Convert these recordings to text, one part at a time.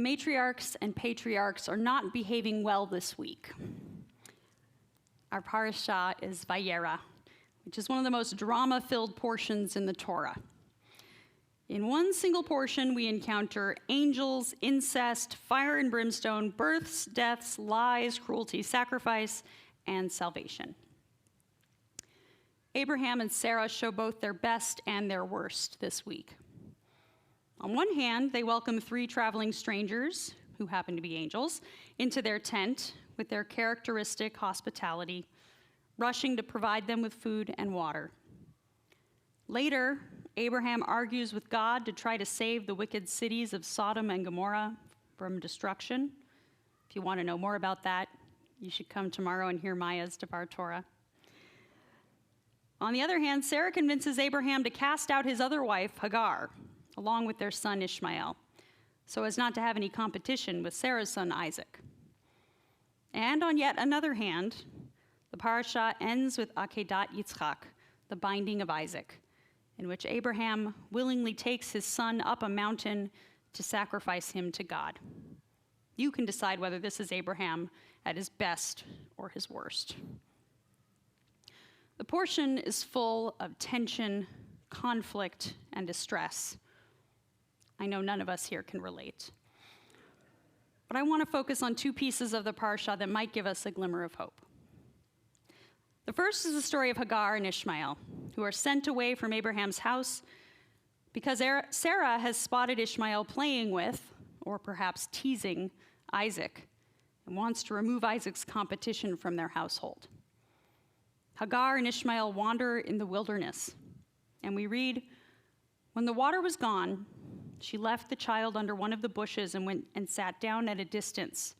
matriarchs and patriarchs are not behaving well this week. Our parasha is Vayera, which is one of the most drama-filled portions in the Torah. In one single portion, we encounter angels, incest, fire and brimstone, births, deaths, lies, cruelty, sacrifice, and salvation. Abraham and Sarah show both their best and their worst this week. On one hand, they welcome 3 traveling strangers, who happen to be angels, into their tent with their characteristic hospitality, rushing to provide them with food and water. Later, Abraham argues with God to try to save the wicked cities of Sodom and Gomorrah from destruction. If you want to know more about that, you should come tomorrow and hear Maya's Devar Torah. On the other hand, Sarah convinces Abraham to cast out his other wife, Hagar, along with their son Ishmael, so as not to have any competition with Sarah's son Isaac. And on yet another hand, the parasha ends with Akedat Yitzchak, the binding of Isaac, in which Abraham willingly takes his son up a mountain to sacrifice him to God. You can decide whether this is Abraham at his best or his worst. The portion is full of tension, conflict, and distress. I know none of us here can relate. But I want to focus on 2 pieces of the parsha that might give us a glimmer of hope. The first is the story of Hagar and Ishmael, who are sent away from Abraham's house because Sarah has spotted Ishmael playing with, or perhaps teasing, Isaac, and wants to remove Isaac's competition from their household. Hagar and Ishmael wander in the wilderness, and we read, "When the water was gone, she left the child under one of the bushes and went and sat down at a distance,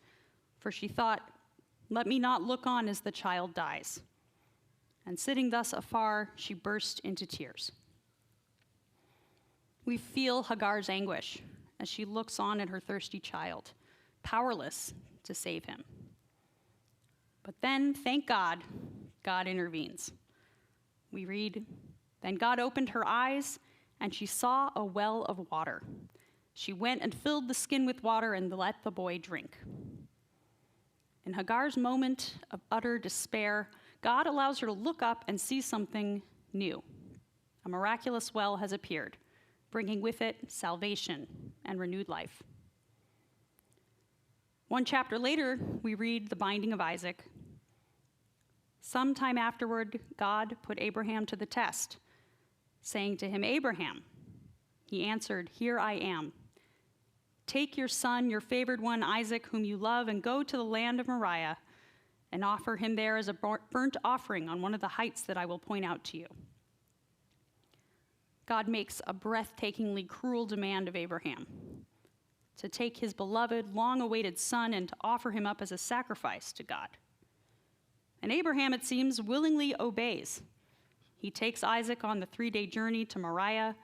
for she thought, 'Let me not look on as the child dies.' And sitting thus afar, she burst into tears." We feel Hagar's anguish as she looks on at her thirsty child, powerless to save him. But then, thank God, God intervenes. We read, "Then God opened her eyes, and she saw a well of water. She went and filled the skin with water and let the boy drink." In Hagar's moment of utter despair, God allows her to look up and see something new. A miraculous well has appeared, bringing with it salvation and renewed life. 1 chapter later, we read the binding of Isaac. "Sometime afterward, God put Abraham to the test, saying to him, 'Abraham.' He answered, 'Here I am. Take your son, your favored one, Isaac, whom you love, and go to the land of Moriah, and offer him there as a burnt offering on one of the heights that I will point out to you.'" God makes a breathtakingly cruel demand of Abraham to take his beloved, long-awaited son and to offer him up as a sacrifice to God. And Abraham, it seems, willingly obeys. He takes Isaac on the 3-day journey to Moriah,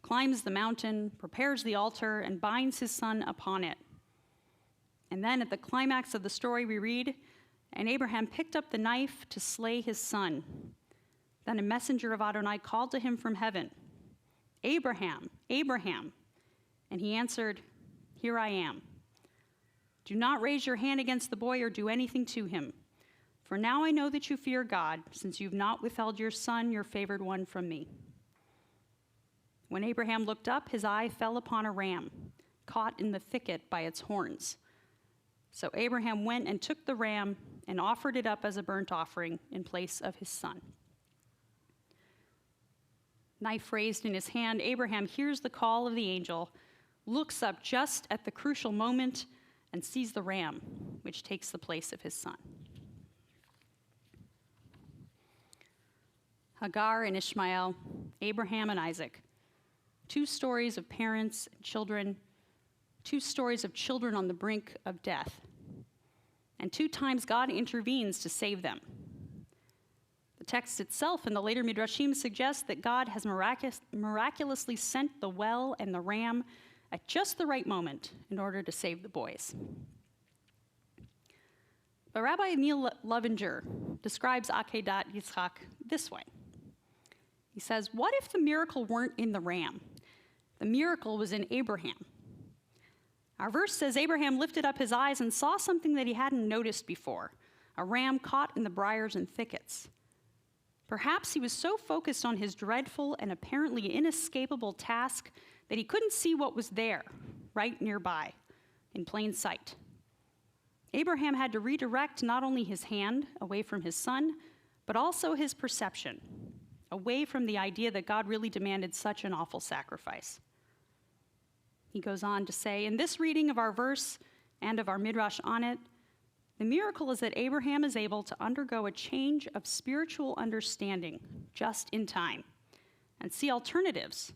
climbs the mountain, prepares the altar, and binds his son upon it. And then at the climax of the story we read, "And Abraham picked up the knife to slay his son. Then a messenger of Adonai called to him from heaven, 'Abraham, Abraham.' And he answered, 'Here I am. Do not raise your hand against the boy or do anything to him. For now I know that you fear God, since you've not withheld your son, your favored one, from me.' When Abraham looked up, his eye fell upon a ram, caught in the thicket by its horns. So Abraham went and took the ram and offered it up as a burnt offering in place of his son." Knife raised in his hand, Abraham hears the call of the angel, looks up just at the crucial moment, and sees the ram, which takes the place of his son. Hagar and Ishmael, Abraham and Isaac. 2 stories of parents and children, 2 stories of children on the brink of death. And 2 times God intervenes to save them. The text itself and the later Midrashim suggest that God has miraculously sent the well and the ram at just the right moment in order to save the boys. But Rabbi Neil Lovinger describes Akedat Yitzchak this way. He says, "What if the miracle weren't in the ram? The miracle was in Abraham. Our verse says Abraham lifted up his eyes and saw something that he hadn't noticed before, a ram caught in the briars and thickets. Perhaps he was so focused on his dreadful and apparently inescapable task that he couldn't see what was there, right nearby, in plain sight. Abraham had to redirect not only his hand away from his son, but also his perception, away from the idea that God really demanded such an awful sacrifice. He goes on to say, in this reading of our verse and of our midrash on it, the miracle is that Abraham is able to undergo a change of spiritual understanding just in time and see alternatives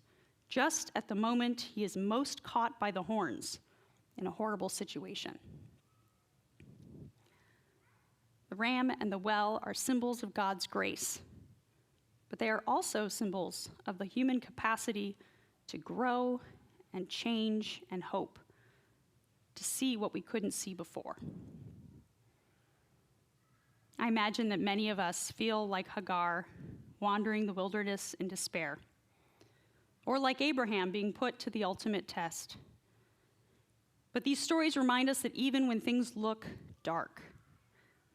just at the moment he is most caught by the horns in a horrible situation. The ram and the well are symbols of God's grace, but they are also symbols of the human capacity to grow and change and hope, to see what we couldn't see before. I imagine that many of us feel like Hagar, wandering the wilderness in despair, or like Abraham being put to the ultimate test. But these stories remind us that even when things look dark,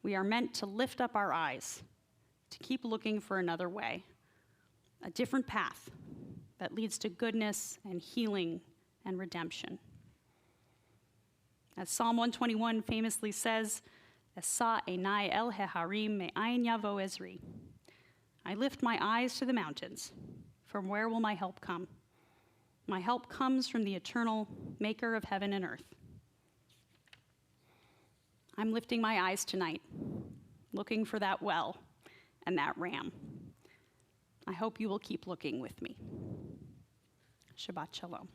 we are meant to lift up our eyes, to keep looking for another way, a different path that leads to goodness and healing and redemption. As Psalm 121 famously says, Esa einai el heharim me'ayin yavo ezri. I lift my eyes to the mountains. From where will my help come? My help comes from the eternal maker of heaven and earth. I'm lifting my eyes tonight, looking for that well and that ram. I hope you will keep looking with me. Shabbat shalom.